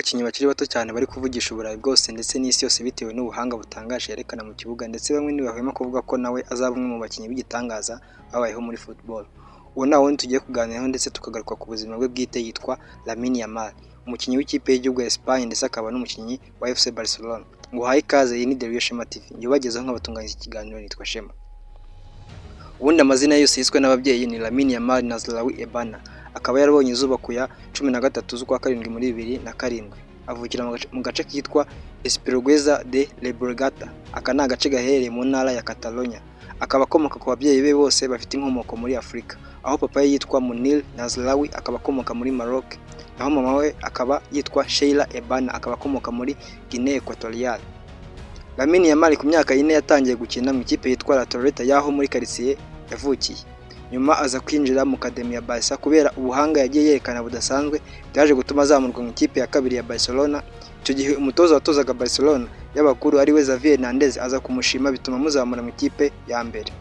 bakinnyi bakiri bato cyane bari kuvugisha Uburayi bwose ndetse n'isi yose bitewe n'ubuhanga butangaje yerekana mu kibuga ndetse bamwe ntibahwema kuvuga ko nawe azaba umwe mu bakinnyi b'igitangaza babayeho muri football. Uwo nawe tugiye kuganiraho ndetse tukagaruka ku buzima bwe bwite yitwa Lamine Yamal, umukinnyi w'ikipe y'igihugu ya Espagne ndetse akaba n'umukinnyi wa FC Barcelona. Nguhaye ikaze, iyi ni The Real Shema TV. Ngibagezaho nk'abatunganya iki kiganiro nitwa Shema. Ubundi amazina yose yiswe n'ababyeyi ni Lamine Yamal Nazraoui Ebana. Akaba yarabonye izuba ku ya 13 z'ukwa karindwi muri 2007. Avukira mu gace kitwa Esplugueza de Llobregat. Aka ni agace gaherereye mu ntara ya Catalonia. Akaba akomoka ku babyeyi be bose bafite inkomoko muri Afurika, aho papa ye yitwa Munir Nazraoui akaba akomoka muri Maroc, naho mama we akaba yitwa Sheila Ebana akaba akomoka muri Guinea Equatorial. Lamine Yamal ku myaka 4 yatangiye gukina mu ikipe yitwa La Torreta yaho muri quartier yavukiye. Nyuma aza kwinjira mu Academy ya Barca kubera ubuhanga yagiye yerekana budasanzwe, byaje gutuma azamurwa mu ikipe ya kabiri ya Barcelona. Icyo gihe umutoza watozaga Barcelona y'abakuru ari we Xavi Hernandez aza kumushima bituma muzamura mu ikipe ya mbere.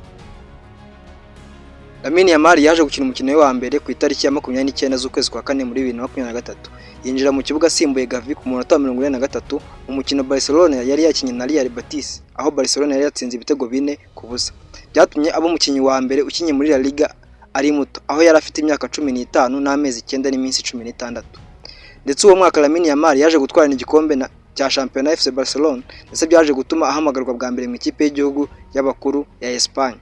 Lamine Yamal yaje gukina umukino we wa mbere ku itariki ya 29 z'ukwezi kwa 4 muri 2023. Yinjira mu kibuga asimbuye Gavi ku munota wa 43 mu mukino Barcelona yari yakinnye na Real Betis, aho Barcelona yari yatsinze ibitego 4-0. Byatumye abo umukinnyi wa mbere ukinye muri La Liga ari muto, aho yari afite imyaka 15 n'amezi 9 n'iminsi 16. Ndetse uwo mwaka Lamine Yamal yaje gutwarana igikombe cya Champions FC Barcelona, ndetse byaje gutuma ahamagarwa bwa mbere mu ikipe y'igihugu y'abakuru ya Espagne.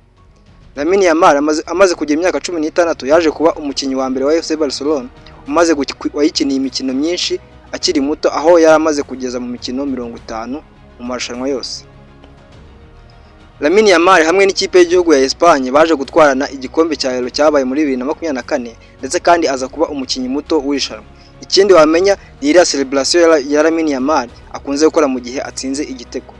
Lamine Yamal amaze kugira imyaka 16 yaje kuba umukinnyi wa mbere wa FC Barcelona umaze wayikiniye imikino myinshi akiri muto, aho yari amaze kugeza mu mikino 50 mu marushanwa yose. Lamine Yamal hamwe n'ikipe y'igihugu ya Espagne baje gutwarana igikombe cya Euro cyabaye muri 2024, ndetse kandi aza kuba umukinnyi muto w'irushanwa. Ikindi wamenya ni iriya celebration ya Lamine Yamal akunze gukora mu gihe atsinze igitego,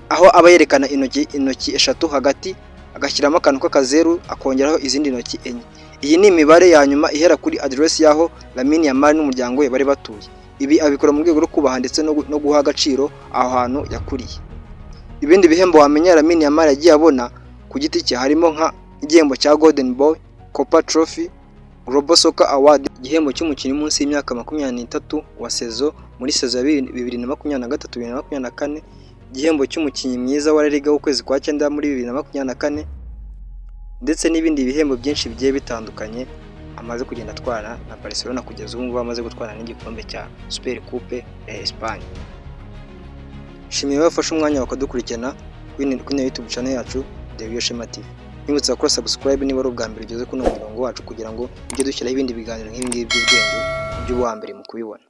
aho aba yerekana intoki eshatu hagati agashyiramo akantu k'akazeru akongeraho izindi intoki enye. Iyi ni imibare ya nyuma ihera kuri address yaho Lamine Yamal n'umuryango we bari batuye. Ibi abikora mu rwego rwo kubaha ndetse no guha agaciro aho hantu yakuriye. Ibindi bihembo wamenya Lamine Yamal yagiye abona ku giti cye harimo nka igihembo cya Golden Boy, Copa Trophy, Global Soccer Award, igihembo cy'umukinnyi munsi y'imyaka 23 wa sezo muri sezo ya 2023-2024, igihembo cy'umukinnyi mwiza wa La Liga w'ukwezi kwa 9 muri 2024, ndetse n'ibindi bihembo byinshi bigiye bitandukanye amaze kugenda atwara na Barcelona kugeza ubu ngubu amaze gutwara n'igikombe cya Super Coupe ya Espagne. Shimiye bafashe umwanya bakadukurikirana kuri YouTube channel yacu The Real Shema TV. Nibutsa ko subscribe niba ari ubwa mbere ugeze kuno murongo wacu kugira ngo ujye dushyiraho ibindi biganiro nk'ibi ngibi by'ubwenge by'uwa mbere mu kubibona.